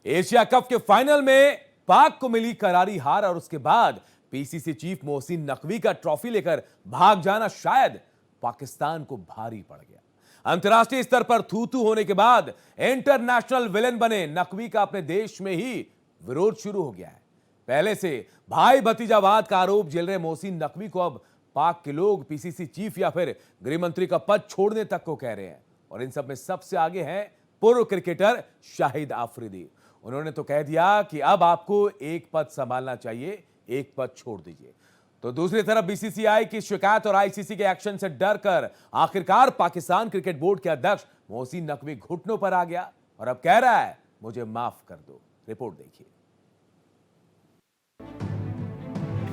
Asia cup के final में पाक को मिली करारी हार और उसके बाद पीसीसी चीफ मोहसिन नकवी का ट्रॉफी लेकर भाग जाना शायद पाकिस्तान को भारी पड़ गया। अंतर्राष्ट्रीय स्तर पर थू थू होने के बाद इंटरनेशनल विलेन बने नकवी का अपने देश में ही विरोध शुरू हो गया है। पहले से भाई भतीजावाद का आरोप झेल रहे मोहसिन नकवी को अब पाक के लोग पीसीसी चीफ या फिर गृह मंत्री का पद छोड़ने तक को कह रहे हैं। और इन सब में सबसे आगे हैं पूर्व क्रिकेटर शाहिद आफरीदी। उन्होंने तो कह दिया कि अब आपको एक पद संभालना चाहिए, एक पद छोड़ दीजिए। तो दूसरी तरफ बीसीसीआई की शिकायत और आईसीसी के एक्शन से डर कर आखिरकार पाकिस्तान क्रिकेट बोर्ड के अध्यक्ष मोहसिन नकवी घुटनों पर आ गया और अब कह रहा है मुझे माफ कर दो। रिपोर्ट देखिए।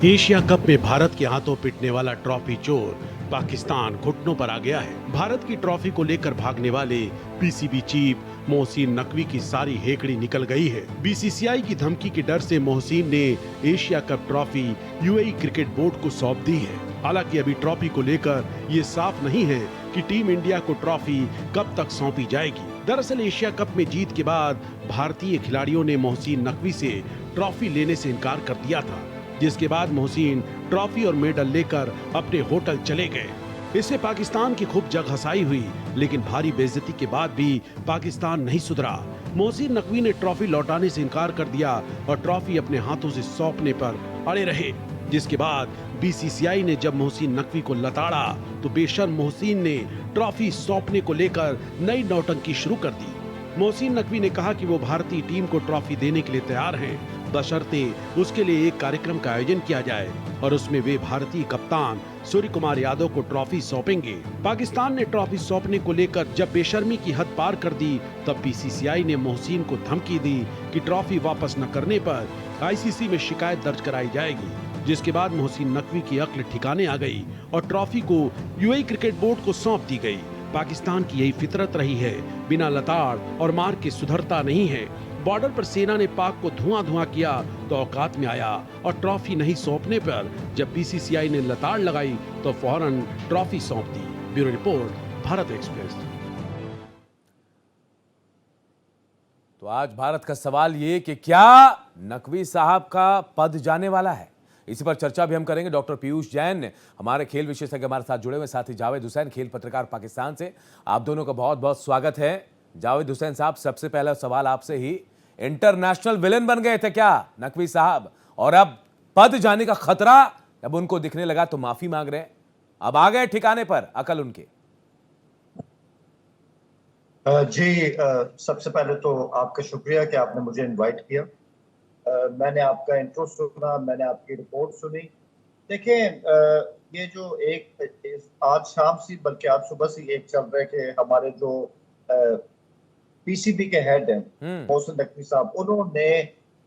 एशिया कप में भारत के हाथों पिटने वाला ट्रॉफी चोर पाकिस्तान घुटनों पर आ गया है। भारत की ट्रॉफी को लेकर भागने वाले पीसीबी चीफ मोहसिन नकवी की सारी हेकड़ी निकल गई है। बीसीसीआई की धमकी के डर से मोहसिन ने Asia cup trophy UAE cricket board को सौंप दी है। हालांकि अभी ट्रॉफी को लेकर ये साफ नहीं है कि टीम इंडिया को ट्रॉफी कब तक सौंपी जाएगी। दरअसल एशिया कप में जीत के बाद भारतीय खिलाड़ियों ने मोहसिन नकवी से ट्रॉफी लेने से इनकार कर दिया था, जिसके बाद मोहसिन ट्रॉफी और मेडल लेकर अपने होटल चले गए। इससे पाकिस्तान की खूब जगहसाई हुई, लेकिन भारी बेइज्जती के बाद भी पाकिस्तान नहीं सुधरा। मोहसिन नकवी ने ट्रॉफी लौटाने से इनकार कर दिया और ट्रॉफी अपने हाथों से सौंपने पर अड़े रहे। जिसके बाद बीसीसीआई ने जब मोहसिन नकवी को लताड़ा तो बेशर्म मोहसिन ने ट्रॉफी सौंपने को लेकर नई नौटंकी शुरू कर दी। मोहसिन नकवी ने कहा कि वो भारतीय टीम को ट्रॉफी देने के लिए तैयार हैं, बशर्ते उसके लिए एक कार्यक्रम का आयोजन किया जाए और उसमें वे भारतीय कप्तान सूर्य कुमार यादव को ट्रॉफी सौंपेंगे। पाकिस्तान ने ट्रॉफी सौंपने को लेकर जब बेशर्मी की हद पार कर दी, तब बीसीसीआई ने मोहसिन को धमकी दी कि ट्रॉफी वापस न करने पर आईसीसी में शिकायत दर्ज कराई जाएगी। जिसके बाद मोहसिन नकवी की अक्ल ठिकाने आ गई और ट्रॉफी को यूएई क्रिकेट बोर्ड को सौंप दी गई। पाकिस्तान की यही फितरत रही है, बिना लताड़ और मार के सुधरता नहीं है। बॉर्डर पर सेना ने पाक को धुआं धुआं किया तो औकात में आया और ट्रॉफी नहीं सौंपने पर जब बीसीसीआई ने लताड़ लगाई तो फौरन ट्रॉफी सौंप दी। Bureau report, Bharat express. तो आज भारत का सवाल ये कि क्या नकवी साहब का पद जाने वाला है? इसी पर चर्चा भी हम करेंगे। डॉक्टर पीयूष जैन हमारे खेल विशेषज्ञ हमारे साथ जुड़े हुए, साथ ही जावेद हुसैन खेल पत्रकार पाकिस्तान से। आप दोनों का बहुत बहुत स्वागत है। जावेद हुसैन साहब, सबसे पहला सवाल आपसे ही, इंटरनेशनल विलेन बन गए थे क्या नकवी साहब, और अब पद जाने का खतरा जब उनको दिखने लगा तो माफी मांग रहे हैं, अब आ गए ठिकाने पर अकल उनके? जी, सबसे पहले तो आपका शुक्रिया कि आपने मुझे इनवाइट किया। मैंने आपका इंट्रो सुना, मैंने आपकी रिपोर्ट सुनी। देखें, ये जो एक आज शाम से बल्कि आज सुबह से एक चल रहा है कि हमारे जो पीसीबी के हेड हैं मोहसिन नकवी साहब, उन्होंने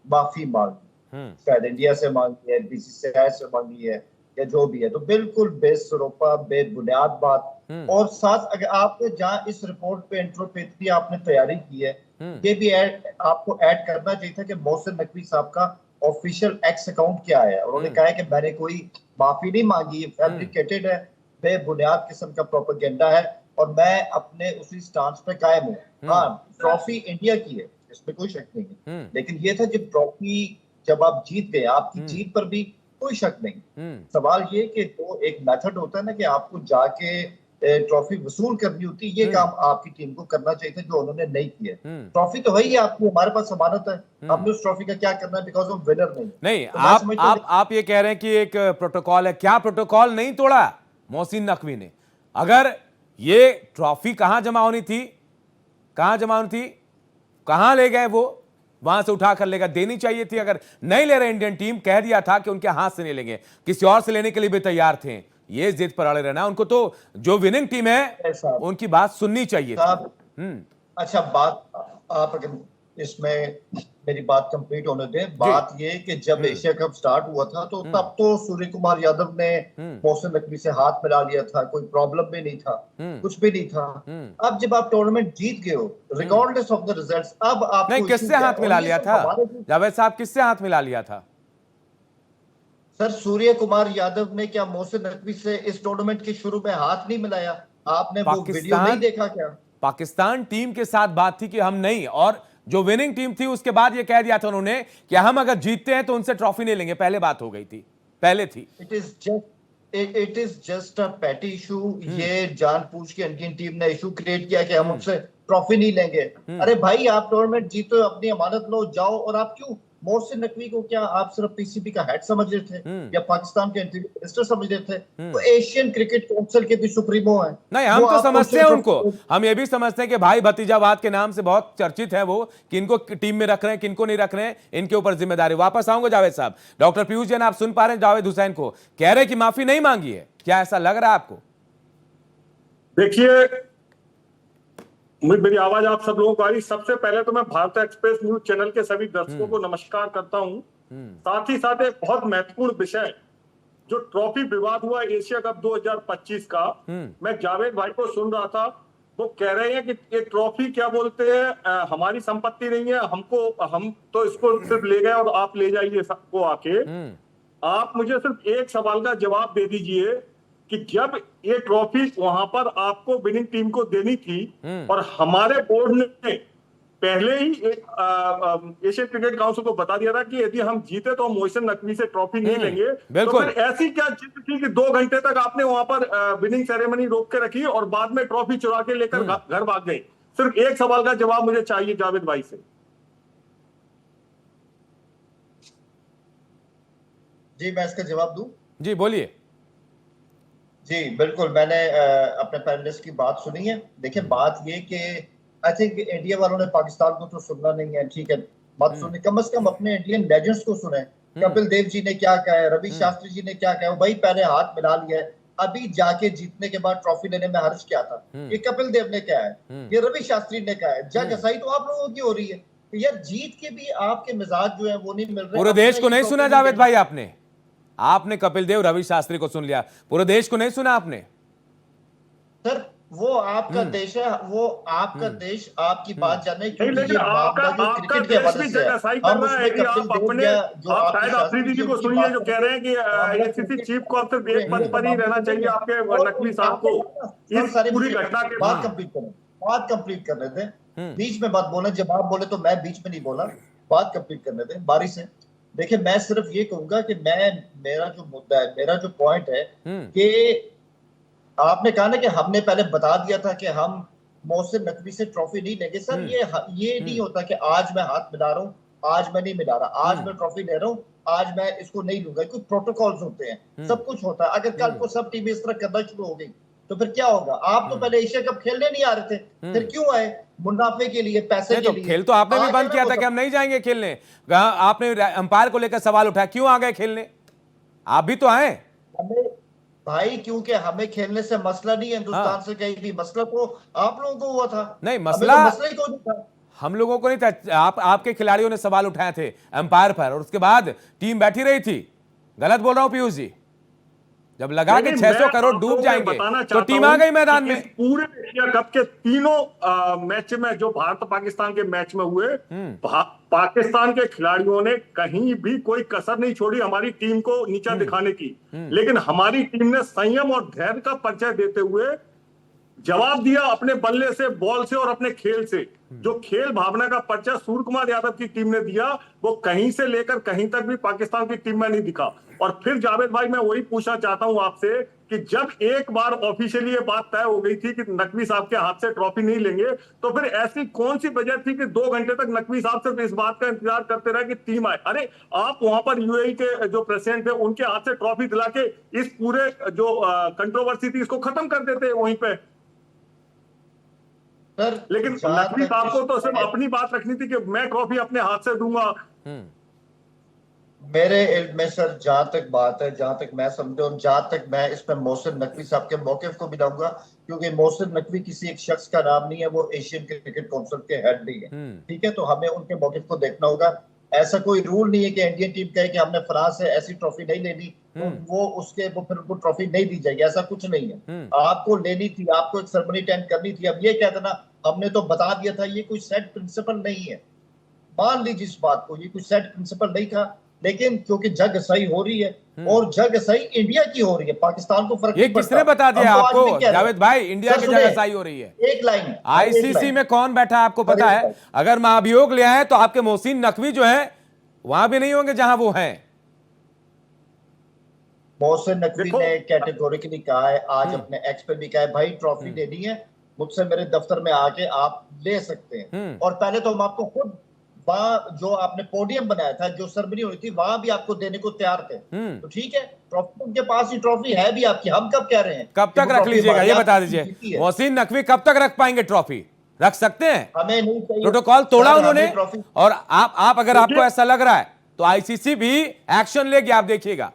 माफी मांगी, शायद इंडिया से मांगी है, बीसीसीआई से मांगी है या जो भी है। तो बिल्कुल बेसरोपा बेबुनियाद बात। और साथ अगर आपने जहाँ इस रिपोर्ट पे इंट्रो पे इतनी आपने तैयारी की है, ये भी आपको ऐड करना चाहिए था कि मोहसिन नकवी साहब का ऑफिशियल एक्स अकाउंट क्या है। उन्होंने कहा है कि मैंने कोई माफी नहीं मांगी, ये फैब्रिकेटेड है, बेबुनियाद किस्म का प्रोपेगेंडा है और मैं अपने उसी स्टांस पे कायम हूँ। हाँ, ट्रॉफी इंडिया की है, इसमें कोई शक नहीं है, लेकिन ये था जब ट्रॉफी जब आप जीत गए, आपकी जीत पर भी कोई शक नहीं। सवाल ये कि तो एक मेथड होता है ना कि आपको जाके ट्रॉफी वसूल करनी होती है, ये काम आपकी टीम को करना चाहिए था, जो उन्होंने नहीं किया। ट्रॉफी तो है ही आपकी, हमारे पास जमानत है, हमने उस ट्रॉफी का क्या करना है, बिकॉज ऑफ विनर नहीं। तो आप ये कह रहे हैं कि एक प्रोटोकॉल है, क्या प्रोटोकॉल नहीं तोड़ा मोहसिन नकवी ने? अगर ये ट्रॉफी कहां जमा होनी थी, कहां ले गए वो? वहां से उठा कर लेगा, देनी चाहिए थी। अगर नहीं ले रहे, इंडियन टीम कह दिया था कि उनके हाथ से नहीं लेंगे, किसी और से लेने के लिए भी तैयार थे। ये जिद पर अड़े रहना, उनको तो जो विनिंग टीम है उनकी बात सुननी चाहिए थी। अच्छा, बात आप अगर इसमें मेरी बात कंप्लीट होने दें। बात ये कि जब एशिया कप स्टार्ट हुआ था तो तब तो सूर्य कुमार यादव ने मोहसिन नकवी से हाथ मिला लिया था, कोई प्रॉब्लम भी नहीं था, कुछ भी नहीं था। अब जब आप टूर्नामेंट जीत गए हो, रिगार्डलेस ऑफ द रिजल्ट्स, अब आप नहीं, किससे हाथ मिला लिया था जावेद साहब, किससे हाथ मिला लिया था? सर, सूर्य कुमार यादव ने क्या मोहसिन नकवी से इस टूर्नामेंट के शुरू में हाथ नहीं मिलाया? आपने वो वीडियो नहीं देखा क्या? पाकिस्तान टीम के साथ बात थी कि हम नहीं, और जो विनिंग टीम थी उसके बाद ये कह दिया था उन्होंने कि हम अगर जीतते हैं तो उनसे ट्रॉफी नहीं लेंगे, पहले बात हो गई थी, पहले थी। इट इज जस्ट अ पेटी इशू। ये जानबूझ के इंडियन टीम ने इशू क्रिएट किया कि हम उनसे ट्रॉफी नहीं लेंगे। अरे भाई, आप टूर्नामेंट जीतो, अपनी अमानत लो, जाओ। और आप क्यों मोहसिन नकवी को, क्या आप सिर्फ पीसीबी का हेड समझ रहे थे या पाकिस्तान के इंटीरियर मिनिस्टर समझ रहे थे? तो एशियन क्रिकेट काउंसिल के भी सुप्रीमो हैं। नहीं, हम तो समझते हैं उनको, हम ये भी समझते हैं कि भाई भतीजावाद के नाम से बहुत चर्चित है वो, कि इनको टीम में रख रहे हैं, किनको नहीं रख रहे हैं, इनके ऊपर जिम्मेदारी। वापस आऊंगा जावेद साहब। डॉक्टर पीयूष जैन, आप सुन पा रहे हैं जावेद हुसैन को, कह रहे हैं कि माफी नहीं मांगी है, क्या ऐसा लग रहा है आपको? देखिए, मेरी आवाज आप सब लोगों को आ रही? सबसे पहले तो मैं भारत एक्सप्रेस न्यूज चैनल के सभी दर्शकों को नमस्कार करता हूं। साथ ही साथ एक बहुत महत्वपूर्ण विषय, जो ट्रॉफी विवाद हुआ एशिया कप 2025 का, मैं जावेद भाई को सुन रहा था। वो कह रहे हैं कि ये ट्रॉफी क्या बोलते हैं, हमारी संपत्ति नहीं है, हम तो इसको सिर्फ ले गए और आप ले जाइए सबको आके। आप मुझे सिर्फ एक सवाल का जवाब दे दीजिए कि जब ये ट्रॉफी वहां पर आपको विनिंग टीम को देनी थी और हमारे बोर्ड ने पहले ही एशियन क्रिकेट काउंसिल को बता दिया था कि यदि हम जीते तो मोहसिन नकवी से ट्रॉफी नहीं लेंगे, तो फिर ऐसी क्या जिद थी कि 2 घंटे तक आपने वहां पर विनिंग सेरेमनी रोक के रखी और बाद में ट्रॉफी चुरा के लेकर घर भाग गए? सिर्फ एक सवाल का जवाब मुझे चाहिए जावेद भाई से। जी, मैं इसका जवाब दूं? जी बोलिए। जी बिल्कुल, मैंने अपने पैनलिस्ट की बात सुनी है। देखिए, बात ये कि आई थिंक इंडिया वालों ने पाकिस्तान को तो सुनना नहीं है, ठीक है, बात सुननी, कम से कम अपने इंडियन लेजेंड्स को सुने। कपिल देव जी ने क्या कहा है, रवि शास्त्री जी ने क्या कहा है, भाई पहले हाथ मिला लिया है, अभी जाके जीतने के बाद ट्रॉफी लेने में हर्ज क्या था? ये कपिल देव ने कहा है, ये रवि शास्त्री ने कहा है, जग हसाई तो आप लोगों की हो रही है। तो यार, जीत के भी आपके मिजाज जो है वो नहीं मिल रहे। पूरे देश को नहीं सुना जावेद भाई आपने कपिल देव, रवि शास्त्री को सुन लिया, पूरे देश को नहीं सुना आपने? सर, वो आपका देश है, वो आपका देश आपकी बात जाने, क्योंकि ये मामला जो क्रिकेट के हवाले से है, हम उसमें कपिल देव या जो आपके शास्त्री जी को सुनिए, जो कह रहे हैं कि आईसीसी चीफ को अब सिर्फ एक पद पर ही रहना चाहिए आपके नकवी साहब को। इस पूरी घटना के बात कंप्लीट करने दें, बीच में बात बोले, जब आप बोले तो मैं बीच में नहीं बोला, बात कंप्लीट करने दें बारी से। देखिए, मैं सिर्फ ये कहूंगा कि मेरा जो मुद्दा है, मेरा जो पॉइंट है कि आपने कहा ना कि हमने पहले बता दिया था कि हम मोहसिन नकवी से ट्रॉफी नहीं लेंगे। सर, ये नहीं होता कि आज मैं हाथ मिला रहा हूँ, आज मैं नहीं मिला रहा, आज मैं ट्रॉफी ले रहा हूँ, आज मैं इसको नहीं लूंगा। कुछ प्रोटोकॉल्स होते हैं, सब कुछ होता है। अगर कल को सब टीमें इस तरह करना शुरू हो गई तो फिर क्या होगा? आप तो पहले एशिया कप खेलने नहीं आ रहे थे, फिर क्यों आए? मुनाफे के लिए, पैसे के लिए। खेल तो आपने भी बंद किया था कि हम नहीं जाएंगे खेलने, आपने अंपायर को लेकर सवाल उठाया, क्यों आ गए खेलने? आप भी तो आए भाई, क्योंकि हमें खेलने से मसला नहीं है हिंदुस्तान से कहीं भी, मसला तो आप लोगों को हुआ था। नहीं, मसला ही नहीं था, हम लोगों को नहीं था। आपके खिलाड़ियों ने सवाल उठाए थे अंपायर पर, और उसके बाद टीम बैठी रही थी। गलत बोल रहा हूं पीयूष जी? जब लगा के 600 करोड़ डूब जाएंगे तो टीम आ गई मैदान में। पूरे एशिया कप के तीनों मैच में, जो भारत पाकिस्तान के मैच में हुए, पाकिस्तान के खिलाड़ियों ने कहीं भी कोई कसर नहीं छोड़ी हमारी टीम को नीचा दिखाने की। लेकिन हमारी टीम ने संयम और धैर्य का परिचय देते हुए जवाब दिया अपने बल्ले से, बॉल से और अपने खेल से। जो खेल भावना का परिचय सूर्य कुमार यादव की टीम ने दिया, वो कहीं से लेकर कहीं तक भी पाकिस्तान की टीम में नहीं दिखा। और फिर जावेद भाई, मैं वही पूछना चाहता हूं आपसे कि जब एक बार ऑफिशियली ये बात तय हो गई थी कि नकवी साहब के हाथ से ट्रॉफी नहीं लेंगे, तो फिर ऐसी कौन सी वजह थी कि 2 घंटे तक नकवी साहब सिर्फ इस बात का इंतजार करते रहे कि टीम आए? अरे, आप वहां पर यूएई के जो प्रेसिडेंट थे, उनके हाथ से ट्रॉफी दिला के इस पूरे जो कंट्रोवर्सी थी इसको खत्म कर देते वहीं पे। लेकिन नकवी साहब को तो सिर्फ अपनी बात रखनी थी कि मैं ट्रॉफी अपने हाथ से दूंगा। मेरे इल्म में सर, जहां तक बात है, जहां तक मैं समझा और जहां तक मैं इसमें मोहसिन नकवी साहब के मौकिफ को भी लाऊंगा, क्योंकि मोहसिन नकवी किसी एक शख्स का नाम नहीं है, वो एशियन क्रिकेट काउंसिल के हेड नहीं है, ठीक है? तो हमें उनके मौकिफ को देखना होगा। ऐसा कोई रूल नहीं है कि इंडियन टीम कहे कि हमने फ्रांस से ऐसी ट्रॉफी नहीं लेनी तो वो फिर उनको ट्रॉफी नहीं दी जाएगी, ऐसा कुछ नहीं है। आपको लेनी थी, आपको एक सेरेमनी अटेंड करनी थी। अब ये कह देना हमने तो बता दिया था, ये कोई सेट प्रिंसिपल नहीं है। मान लीजिए इस बात को, ये कोई सेट प्रिंसिपल नहीं था, लेकिन क्योंकि जग सही हो रही है और जगह सही इंडिया की हो रही है, पाकिस्तान को फर्क ये नहीं किसने पड़ता। बता दिया हम तो आज भी आपको कह रहे हैं। जावेद भाई, इंडिया की सर जगह सुने, सही हो रही है? एक लाइन, आईसीसी में कौन बैठा है आपको पता है? अगर महाभियोग ले आए तो आपके मोहसिन नकवी जो है वहां भी नहीं होंगे जहां वो हैं। मोहसिन नकवी ने कैटेगोरिकली कहा है, आज अपने एक्स पे भी कहा है, भाई ट्रॉफी देनी है मुझसे मेरे दफ्तर में आके आप ले सकते हैं। और पहले तो हम आपको खुद वहां जो आपने पोडियम बनाया था, जो सरमनी हुई थी, वहां भी आपको देने को तैयार थे। तो ठीक है, ट्रॉफी उनके पास ही ट्रॉफी है भी आपकी, हम कब कह रहे हैं कब कि तक वो रख ट्रॉफी लीजिएगा हमारी, ये बता आपकी दीजिए, जीती है। मोहसिन नकवी कब तक रख पाएंगे ट्रॉफी? रख सकते हैं? हमें नहीं चाहिए प्रोटोकॉल तोड़ा सर, उन्होंने। हमें ट्रॉफी और आप अगर आपको ऐसा लग रहा है तो आईसीसी भी एक्शन लेगी, आप देखिएगा।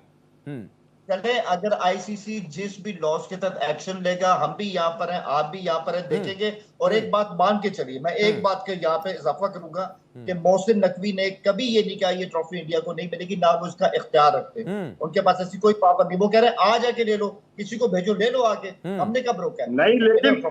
चले, अगर आईसीसी जिस भी लॉस के तहत एक्शन लेगा, हम भी यहाँ पर हैं, आप भी यहाँ पर हैं, देखेंगे। और एक बात मान के चलिए, मैं एक बात के यहाँ पे इजाफा करूंगा कि मोहसिन नकवी ने कभी ये नहीं कहा ये ट्रॉफी इंडिया को नहीं मिलेगी, ना वो इसका इख्तियार रखते। उनके पास ऐसी कोई पाबंदी, वो कह रहे हैं आ जाके ले लो, किसी को भेजो ले लो आके, हमने कब रोका है? नहीं,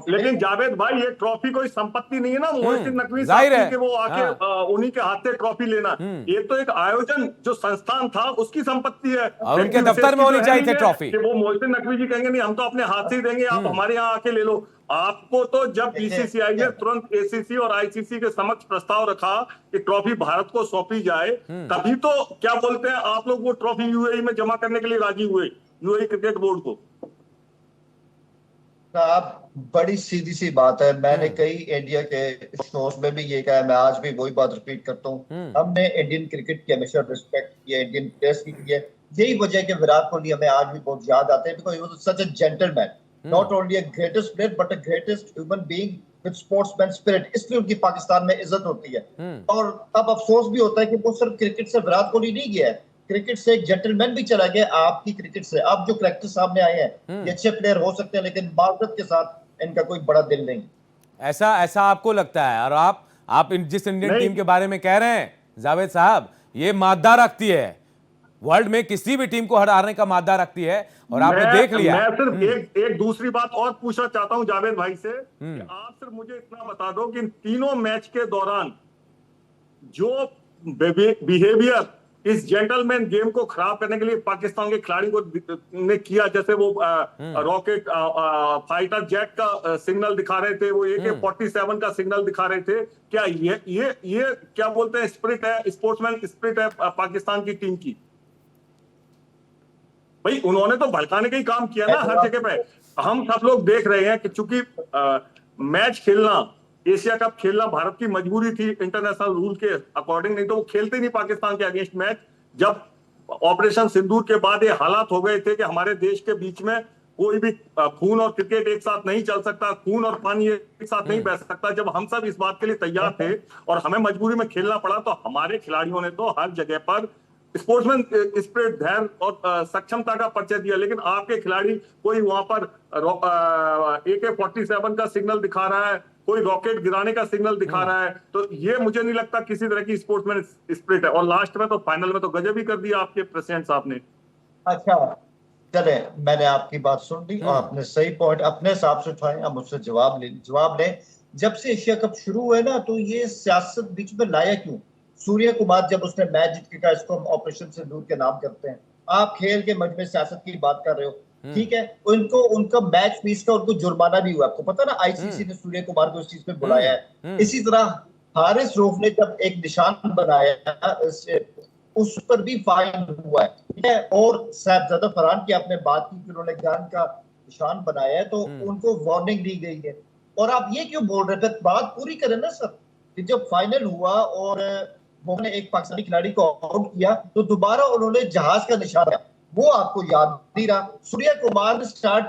लेकिन जावेद भाई ये ट्रॉफी कोई संपत्ति नहीं है ना मोहसिन नकवी जाहिर है। साहब की, कि वो आके उन्हीं के हाथ से ट्रॉफी लेना। ये तो एक आयोजन जो संस्थान था उसकी संपत्ति है, और उनके दफ्तर में होनी चाहिए थी ट्रॉफी। वो मोहसिन नकवी जी कहेंगे नहीं हम तो अपने हाथ से ही देंगे, आप हमारे यहाँ आके ले लो। आपको तो जब बीसीसीआई ने तुरंत एसीसी और आईसीसी के समक्ष प्रस्ताव रखा कि ट्रॉफी भारत को सौंपी जाए, तभी तो क्या बोलते हैं आप लोग वो ट्रॉफी यूएई में जमा करने के लिए राजी हुए, यूएई क्रिकेट बोर्ड को। आप बड़ी सीधी सी बात है, मैंने कई इंडिया के शोज में भी ये कहा है, मैं आज भी वही बात रिपीट करता हूँ। हमने इंडियन क्रिकेट की हमेशा रिस्पेक्ट की है, इंडियन प्लेयर्स की है। यही वजह है कि विराट कोहली हमें आज भी बहुत याद आते हैं, because he was such a gentleman, not only a greatest player but a greatest human being with sportsman spirit. इसलिए उनकी पाकिस्तान में इज्जत होती है। और अब अफसोस भी होता है कि वो सिर्फ क्रिकेट से विराट कोहली नहीं गया है, क्रिकेट से एक जेंटलमैन भी चला गया। आपकी क्रिकेट से अब जो करैक्टर सामने आए हैं, ये अच्छे प्लेयर हो सकते हैं, लेकिन मार्केट के साथ इनका कोई बड़ा दिल नहीं। ऐसा आपको लगता है? और आप जिस इंडियन टीम के बारे में कह रहे हैं जावेद साहब, ये मादा रखती है, वर्ल्ड में किसी भी टीम को हराने का मादा रखती है, और आपने देख लिया। मैं सिर्फ एक दूसरी बात और पूछना चाहता हूं जावेद भाई से, कि आप सिर्फ मुझे इतना बता दो कि इन तीनों मैच के दौरान जो बिहेवियर इस जेंटलमैन गेम को खराब करने के लिए पाकिस्तान के खिलाड़ी को ने किया, जैसे वो रॉकेट फाइटर जेट का सिग्नल दिखा रहे थे, वो AK-47 का सिग्नल दिखा रहे थे, क्या ये क्या बोलते हैं स्पिरिट है, स्पोर्ट्समैन स्पिरिट है पाकिस्तान की टीम की? भाई उन्होंने तो भड़काने का ही काम किया ना हर जगह पे। हम सब लोग देख रहे हैं कि चूंकि मैच खेलना, एशिया कप खेलना भारत की मजबूरी थी इंटरनेशनल रूल के अकॉर्डिंग, नहीं तो वो खेलते नहीं पाकिस्तान के अगेंस्ट मैच। जब ऑपरेशन सिंदूर के बाद ये हालात हो गए थे कि हमारे देश के बीच में कोई भी खून और क्रिकेट एक साथ नहीं चल सकता, खून और पानी एक साथ नहीं बह सकता, जब हम सब इस बात के लिए तैयार थे और हमें मजबूरी में खेलना पड़ा, तो हमारे खिलाड़ियों ने तो हर जगह पर स्पोर्ट्समैन स्पिरिट, धैर्य और सक्षमता का परिचय दिया। लेकिन आपके खिलाड़ी कोई वहां पर AK-47 का सिग्नल दिखा रहा है, कोई रॉकेट गिराने का सिग्नल दिखा रहा है, तो ये मुझे नहीं लगता किसी तरह की स्पोर्ट्समैन स्पिरिट है। और लास्ट में तो फाइनल में तो गजब ही कर दिया आपके प्रेसिडेंट साहब ने। अच्छा चले, मैंने आपकी बात सुन ली और आपने सही पॉइंट अपने हिसाब से उठाए, अब मुझसे जवाब लें। जब से एशिया कप शुरू हुए ना, तो ये सियासत बीच में लाया क्यों? सूर्य कुमार जब उसने मैच जीत के कहा, इसको हम ऑपरेशन सिंदूर के नाम करते हैं, आप खेल के मजमे सियासत की बात कर रहे हो, ठीक है। उनको उनका मैच फीस का उनको जुर्माना भी हुआ, आपको पता ना, आईसीसी ने सूर्य कुमार को इस चीज पे बुलाया है। इसी तरह हारिस रऊफ ने जब एक निशान बनाया, उस पर भी फाइन हुआ है, ठीक है। और साहबजादा फरहान की आपने बात की कि उन्होंने गन का निशान बनाया है, तो उनको वार्निंग दी गई है। और आप ये क्यों बोल रहे थे? बात पूरी करें ना सर। कि जब फाइनल हुआ और उन्होंने एक पाकिस्तानी खिलाड़ी को आउट किया, तो दोबारा उन्होंने जहाज का निशान दिया, वो आपको याद नहीं रहा। सूर्य कुमार ने स्टार्ट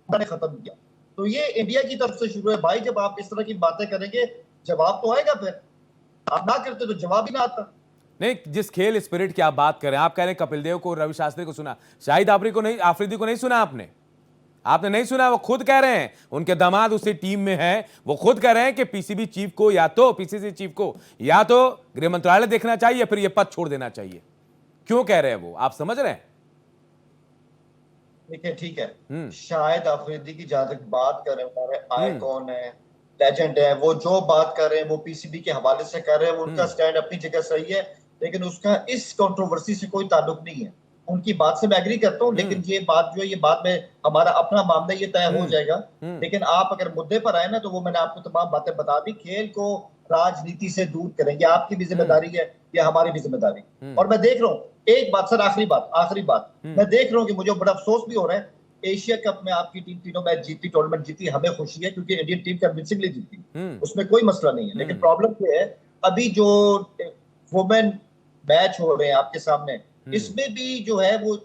खत्म किया, तो ये इंडिया की तरफ से शुरू है भाई। जब आप इस तरह की बातें करेंगे, जवाब तो आएगा, फिर आप ना करते तो जवाब ही ना आता। नहीं, जिस खेल स्पिरिट की आप बात कर रहे हैं, आप कह रहे हैं कपिल देव को, रवि शास्त्री को सुना, शाहिद आफरीदी को नहीं सुना आपने नहीं सुना। वो खुद कह रहे हैं, उनके दामाद उसी टीम में हैं, वो खुद कह रहे हैं कि पीसीबी चीफ को या तो गृह मंत्रालय देखना चाहिए, फिर ये पद छोड़ देना चाहिए। क्यों कह रहे हैं वो, आप समझ रहे हैं? देखिए ठीक है, शाहिद आफरीदी की जहां तक बात करें, हमारे आइकॉन है, लेजेंड है, वो जो बात कर रहे हैं वो पीसीबी के हवाले से कर रहे हैं, उनका स्टैंड अपनी जगह सही है, लेकिन उसका इस कंट्रोवर्सी से कोई ताल्लुक नहीं है। उनकी बात से मैं एग्री करता हूँ, लेकिन ये बात जो है, ये बात में हमारा अपना मामला ये तय हो जाएगा। लेकिन आप अगर मुद्दे पर आए ना, तो वो मैंने आपको तमाम बातें बता दी। खेल को राजनीति से दूर करेंगे, आपकी भी जिम्मेदारी है, या हमारी भी जिम्मेदारी। और मैं देख रहा हूँ, एक बात सर, आखिरी बात, मैं देख रहा हूँ कि मुझे बड़ा अफसोस भी हो रहा है, एशिया कप में आपकी टीम तीनों मैच जीती, टूर्नामेंट जीती, हमें खुशी है क्योंकि इंडियन टीम कन्विंसिंगली जीती, उसमें कोई मसला नहीं है। लेकिन प्रॉब्लम ये है, अभी जो वुमेन मैच हो रहे हैं आपके सामने, इसमें भी जो है वो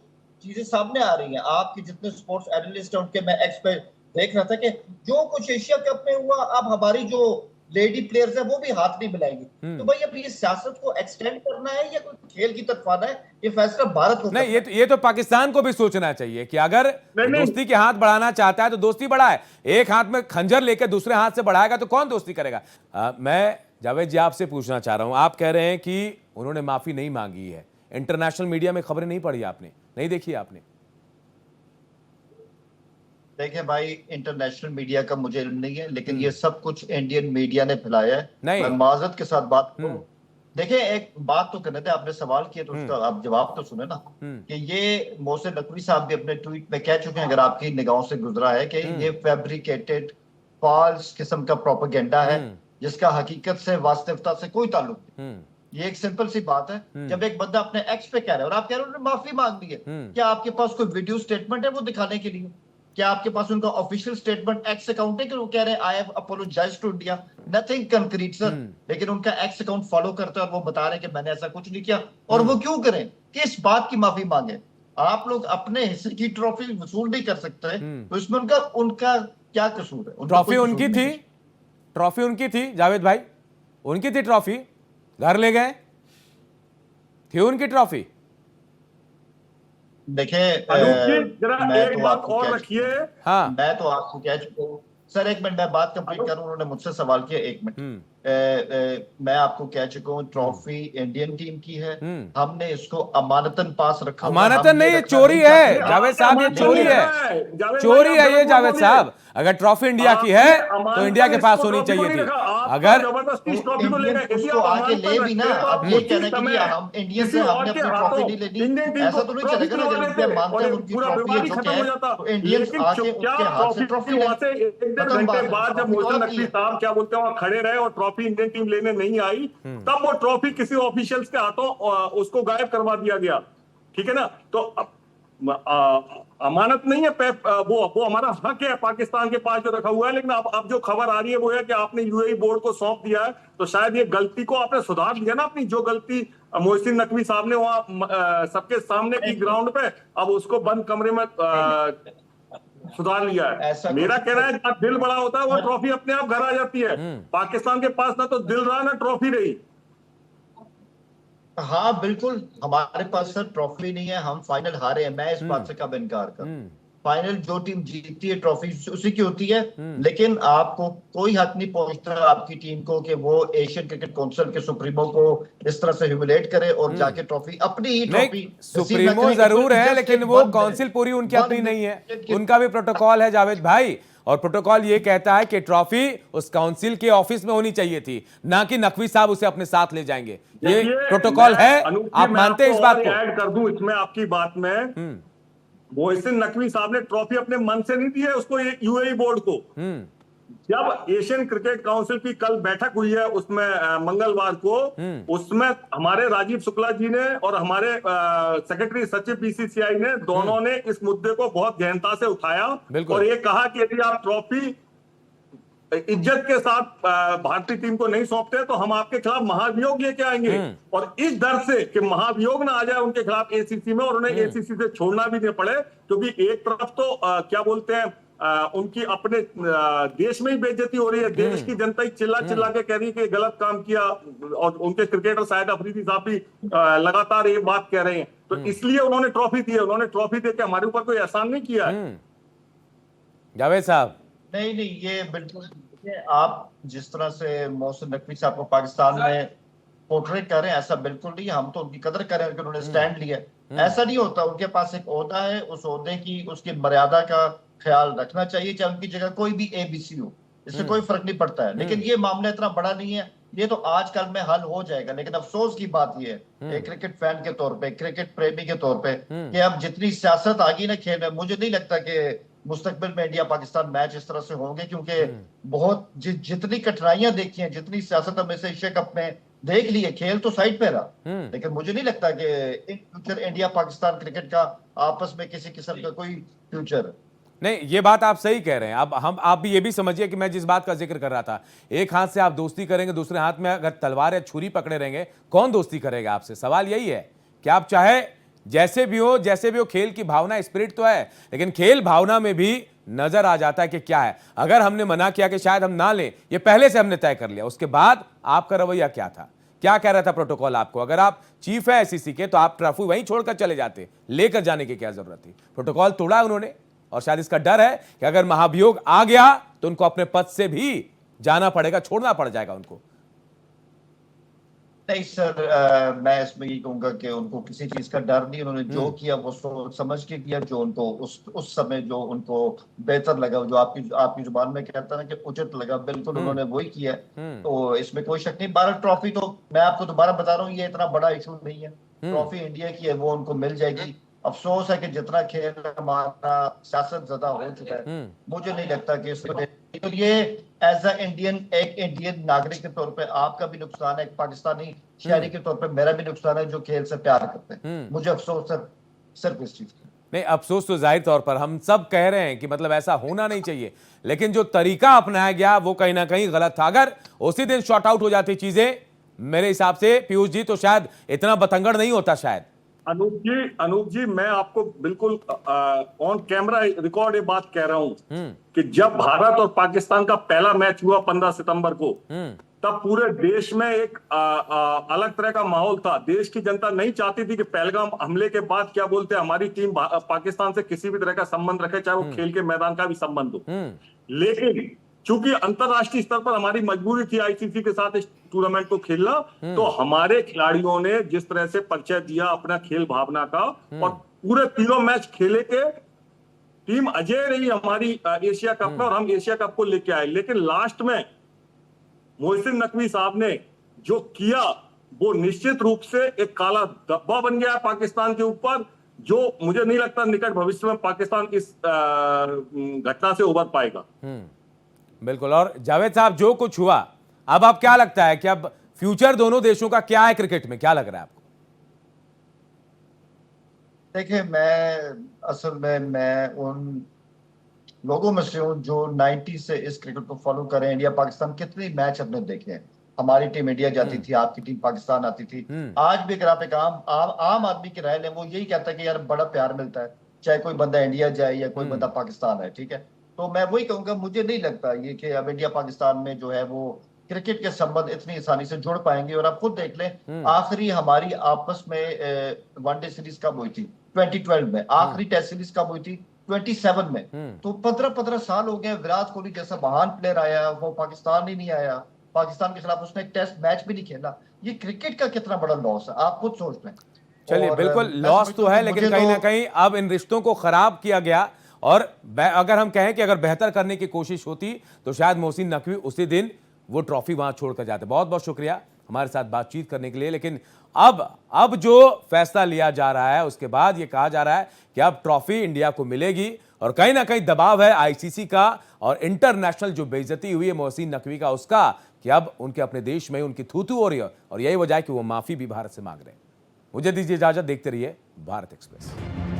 चीजें सामने आ रही हैं। आपके जितने स्पोर्ट्स एनालिस्ट हैं उनके मैं एक्स पे देख रहा था कि जो कुछ एशिया कप में हुआ, अब हमारी जो लेडी प्लेयर्स है वो भी हाथ नहीं मिलाएंगी। तो भाई अब ये सियासत को एक्सटेंड करना है या कोई खेल की तरफ आना है, ये फैसला भारत को नहीं, ये तो पाकिस्तान को भी सोचना चाहिए कि अगर दोस्ती के हाथ बढ़ाना चाहता है तो दोस्ती बढ़ाए। एक हाथ में खंजर लेकर दूसरे हाथ से बढ़ाएगा तो कौन दोस्ती करेगा? मैं जावेद जी आपसे पूछना चाह रहा हूं, आप कह रहे हैं कि उन्होंने माफी नहीं मांगी है, इंटरनेशनल मीडिया में खबरें नहीं पढ़ी आपने, नहीं देखी आपने? देखिए भाई, इंटरनेशनल मीडिया का मुझे इल्म नहीं है, लेकिन ये सब कुछ इंडियन मीडिया ने फैलाया है। मैं माजरत के साथ बात करूं, देखिए एक बात तो करने थे, आपने सवाल किया तो उसका आप जवाब तो सुने ना, कि ये मोहसिन नकवी साहब भी अपने ट्वीट में कह चुके हैं, अगर आपकी निगाहों से गुजरा है, कि ये फैब्रिकेटेड फॉल्स किस्म का प्रोपेगेंडा है जिसका हकीकत से, वास्तविकता से कोई ताल्लुक नहीं। ये एक सिंपल सी बात है। जब एक बंदा अपने एक्स पे कह रहा है और आप कह रहे हो उन्होंने माफी मांग ली है, क्या आपके पास कोई वीडियो स्टेटमेंट है वो दिखाने के लिए? क्या आपके पास उनका ऑफिशियल स्टेटमेंट एक्स अकाउंट है कि वो कह रहे हैं I have apologized to India? Nothing concrete sir, लेकिन उनका एक्स अकाउंट फॉलो करते हैं और वो बता रहे हैं कि मैंने ऐसा कुछ नहीं किया। और वो क्यों करें, किस बात की माफी मांगे? आप लोग अपने हिस्से की ट्रॉफी वसूल नहीं कर सकते, तो इसमें उनका क्या कसूर है? ट्रॉफी उनकी थी, ट्रॉफी उनकी थी जावेद भाई, उनकी थी ट्रॉफी, घर ले गए, थी उनकी ट्रॉफी। देखिए मैं तो आपको और रखिए, हाँ, मैं तो आपको कह चुका हूँ सर, एक मिनट मैं बात कंप्लीट करूं, उन्होंने मुझसे सवाल किया, एक मिनट। मैं आपको कह चुका हूँ ट्रॉफी इंडियन टीम की है, हमने इसको अमानतन पास रखा। अमानतन नहीं, ये चोरी है जावेद साहब, ये चोरी है, चोरी है ये जावेद साहब। अगर ट्रॉफी इंडिया की है तो इंडिया के पास होनी चाहिए थी। अगर उसको आगे ले भी ना, अब ये कहना कि हम इंडियन से हमने अपनी ट्रॉफी नहीं लेनी, ऐसा तो नहीं चलेगा ना। जब इंडिया मानते हैं उनकी ट्रॉफी है जो है, तो इंडियंस आके उनके हाथ से ट्रॉफी ले। घंटे बाद जब मोहसिन नकवी साहब क्या बोलते हैं वहां खड़े रहे और ट्रॉफी इंडियन टीम लेने नहीं आई, तब वो ट्रॉफी किसी ऑफिशियल्स के हाथों उसको गायब करवा दिया गया। ठीक है ना? तो अमानत नहीं है, वो हमारा हक है पाकिस्तान के पास जो रखा हुआ है। लेकिन अब जो खबर आ रही है वो है कि आपने यूएई बोर्ड को सौंप दिया है, तो शायद ये गलती को आपने सुधार दिया ना, अपनी जो गलती मोहसिन नकवी साहब ने वहां सबके सामने की ग्राउंड पे, अब उसको बंद कमरे में सुधार लिया है। मेरा कहना है जहां दिल बड़ा होता है वो ट्रॉफी अपने आप घर आ जाती है। पाकिस्तान के पास ना तो दिल रहा ना ट्रॉफी रही। हाँ बिल्कुल, हमारे पास सर ट्रॉफी नहीं है, हम फाइनल हारे हैं, मैं इस बात से कब इनकार कर। फाइनल जो टीम जीतती है ट्रॉफी उसी की होती है, लेकिन आपको कोई हक नहीं पहुंचता आपकी टीम को कि वो एशियन क्रिकेट काउंसिल के सुप्रीमो को इस तरह से ह्यूमिलेट करे और जाके ट्रॉफी, अपनी ही ट्रॉफी। सुप्रीमो जरूर है, लेकिन वो काउंसिल पूरी उनकी अपनी नहीं है, उनका भी प्रोटोकॉल है जावेद भाई। और प्रोटोकॉल ये कहता है कि ट्रॉफी उस काउंसिल के ऑफिस में होनी चाहिए थी, ना कि नकवी साहब उसे अपने साथ ले जाएंगे। ये प्रोटोकॉल है, आप मानते हैं इस बात को? ऐड कर दूं इसमें आपकी बात में, मोहसिन नकवी साहब ने ट्रॉफी अपने मन से नहीं दी है उसको, यूएई बोर्ड को। जब एशियन क्रिकेट काउंसिल की कल बैठक हुई है उसमें मंगलवार को, उसमें हमारे राजीव शुक्ला जी ने और हमारे सेक्रेटरी सचिव बीसीसीआई ने, दोनों ने इस मुद्दे को बहुत गहनता से उठाया और ये कहा कि यदि आप ट्रॉफी इज्जत के साथ भारतीय टीम को नहीं सौंपते तो हम आपके खिलाफ महाभियोग लेके आएंगे। और इस डर से कि महाभियोग ना आ जाए उनके खिलाफ एसीसी में और उन्हें एसीसी से छोड़ना भी नहीं पड़े, क्योंकि एक तरफ तो क्या बोलते हैं, उनकी अपने देश में ही बेइज्जती हो रही है, देश की जनता ही चिल्ला चिल्ला के कह रही है कि गलत काम किया, और उनके क्रिकेटर शायद अफरीदी साहब भी लगातार ये बात कह रहे हैं। तो इसलिए उन्होंने ट्रॉफी दी है, उन्होंने ट्रॉफी देकर हमारे ऊपर कोई एहसान नहीं किया है। जावेद साहब नहीं, ये बिल्कुल, आप जिस तरह से मोहसिन नकवी साहब को पाकिस्तान में पोर्ट्रेट कर रहे हैं, ऐसा बिल्कुल नहीं। हम तो उनकी कदर कर रहे हैं कि उन्होंने स्टैंड लिया। ऐसा नहीं होता, उनके पास एक ओहदा है, उस ओहदे की, उसकी मर्यादा का ख्याल रखना चाहिए, चाहे उनकी जगह कोई भी एबीसी हो, इससे कोई फर्क नहीं पड़ता है। लेकिन ये मामला इतना बड़ा नहीं है, ये तो आजकल में हल हो जाएगा। लेकिन अफसोस की बात ये है एक क्रिकेट फैन के तौर पे, क्रिकेट प्रेमी के तौर पे, कि अब जितनी सियासत आ गई ना खेल में, मुझे नहीं लगता कि मुस्तकबिल में इंडिया पाकिस्तान मैच इस तरह से होंगे, क्योंकि बहुत जितनी कठिनाइयां देखी हैं, जितनी सियासत हमें से एशिया कप में देख ली है, खेल तो साइड पे रहा, लेकिन मुझे नहीं लगता कि in future India Pakistan cricket का आपस में किसी किस्म का कोई फ्यूचर है। नहीं, ये बात आप सही कह रहे हैं। अब आप भी ये भी समझिए कि मैं जिस बात का जिक्र कर रहा था, एक हाथ से आप दोस्ती करेंगे, दूसरे हाथ में अगर तलवार या छुरी पकड़े रहेंगे, कौन दोस्ती करेगा आपसे? सवाल यही है कि आप चाहे जैसे भी हो, खेल की भावना, स्पिरिट तो है, लेकिन खेल भावना में भी नजर आ जाता है कि क्या है। अगर हमने मना किया कि शायद हम ना लें, ये पहले से हमने तय कर लिया, उसके बाद आपका रवैया क्या था? क्या कह रहा था प्रोटोकॉल आपको? अगर आप चीफ है आईसीसी के तो आप ट्रॉफी वहीं छोड़कर चले जाते, लेकर जाने की क्या जरूरत थी? प्रोटोकॉल तोड़ा उन्होंने, और शायद इसका डर है कि अगर महाभियोग आ गया तो उनको अपने पद से भी जाना पड़ेगा, छोड़ना पड़ जाएगा उनको। नहीं सर, मैं इसमें ये कहूंगा कि उनको किसी चीज का डर नहीं, उन्होंने जो किया वो सोच समझ के किया, जो उनको उस समय जो उनको बेहतर लगा, जो आपकी जुबान में कहता है ना कि उचित लगा, बिल्कुल उन्होंने वही किया। तो इसमें कोई शक नहीं। 12 ट्रॉफी तो मैं आपको दोबारा बता रहा हूँ, ये इतना बड़ा इशू नहीं है। ट्रॉफी इंडिया की है, वो उनको मिल जाएगी। अफसोस है कि जितना खेल हमारा सियासत ज़्यादा हो चुका है, मुझे नहीं लगता कि इसको, तो ये एज एक इंडियन नागरिक के तौर पे आपका भी नुकसान है, एक पाकिस्तानी शहरी के तौर पे मेरा भी नुकसान है, जो खेल से प्यार करते हैं। मुझे अफसोस है सिर्फ इस चीज का। नहीं, अफसोस तो जाहिर तौर पर हम सब कह रहे हैं कि मतलब ऐसा होना नहीं चाहिए, लेकिन जो तरीका अपनाया गया वो कहीं ना कहीं गलत था। अगर उसी दिन शॉर्ट आउट हो जाती चीजें, मेरे हिसाब से पीयूष जी, तो शायद इतना बतंगड़ नहीं होता शायद। अनूप जी, मैं आपको बिल्कुल ऑन कैमरा रिकॉर्ड ये बात कह रहा हूं कि जब भारत और पाकिस्तान का पहला मैच हुआ 15 सितंबर को, तब पूरे देश में एक अलग तरह का माहौल था। देश की जनता नहीं चाहती थी कि पहलगाम हमले के बाद क्या बोलते हैं हमारी टीम पाकिस्तान से किसी भी तरह का संबंध रखे, चाहे वो खेल के मैदान का भी संबंध हो। लेकिन चूंकि अंतरराष्ट्रीय स्तर पर हमारी मजबूरी थी आईसीसी के साथ इस टूर्नामेंट को खेलना, तो हमारे खिलाड़ियों ने जिस तरह से परिचय दिया अपना खेल भावना का, और पूरे तीनों मैच खेले के टीम अजय रही हमारी एशिया कप में, और हम एशिया कप को लेके आए। लेकिन लास्ट में मोहसिन नकवी साहब ने जो किया वो निश्चित रूप से एक काला धब्बा बन गया पाकिस्तान के ऊपर, जो मुझे नहीं लगता निकट भविष्य में पाकिस्तान इस घटना से उबर पाएगा। बिल्कुल। और जावेद साहब, जो कुछ हुआ, अब आप क्या लगता है कि अब फ्यूचर दोनों देशों का क्या है क्रिकेट में? क्या लग रहा है आपको? देखिए, असल में मैं उन लोगों में से हूँ जो 90 से इस क्रिकेट को फॉलो कर रहे हैं। इंडिया पाकिस्तान कितने मैच अपने देखे हैं, हमारी टीम इंडिया जाती थी, आपकी टीम पाकिस्तान आती थी। आज भी अगर आप एक आम आदमी की राय लें, वो यही कहता है कि यार बड़ा प्यार मिलता है, चाहे कोई बंदा इंडिया जाए या कोई बंदा पाकिस्तान है, ठीक है। तो मैं वही कहूंगा, मुझे नहीं लगता ये कि अब इंडिया पाकिस्तान में जो है वो क्रिकेट के संबंध इतनी आसानी से जुड़ पाएंगे। और आप खुद देख लें, आखिरी हमारी आपस में वनडे सीरीज कब हुई थी? 2012 में। आखिरी टेस्ट सीरीज कब हुई थी? 27 में। तो 15 साल हो गए। विराट कोहली जैसा महान प्लेयर आया, वो पाकिस्तान ही नहीं आया, पाकिस्तान के खिलाफ उसने एक टेस्ट मैच भी नहीं खेला। ये क्रिकेट का कितना बड़ा लॉस है, आप खुद सोच लें। चलिए, बिल्कुल लॉस तो है, लेकिन कहीं ना कहीं अब इन रिश्तों को खराब किया गया। और अगर हम कहें कि अगर बेहतर करने की कोशिश होती तो शायद मोहसिन नकवी उसी दिन वो ट्रॉफी वहां छोड़कर जाते। बहुत बहुत शुक्रिया हमारे साथ बातचीत करने के लिए। लेकिन अब जो फैसला लिया जा रहा है, उसके बाद ये कहा जा रहा है कि अब ट्रॉफी इंडिया को मिलेगी, और कहीं ना कहीं दबाव है आईसीसी का और इंटरनेशनल जो बेइज्जती हुई है मोहसिन नकवी का, उसका, कि अब उनके अपने देश में उनकी थू-थू हो रही है, और यही वजह है कि वो माफी भी भारत से मांग रहे हैं। मुझे दीजिए इजाजत, देखते रहिए भारत एक्सप्रेस।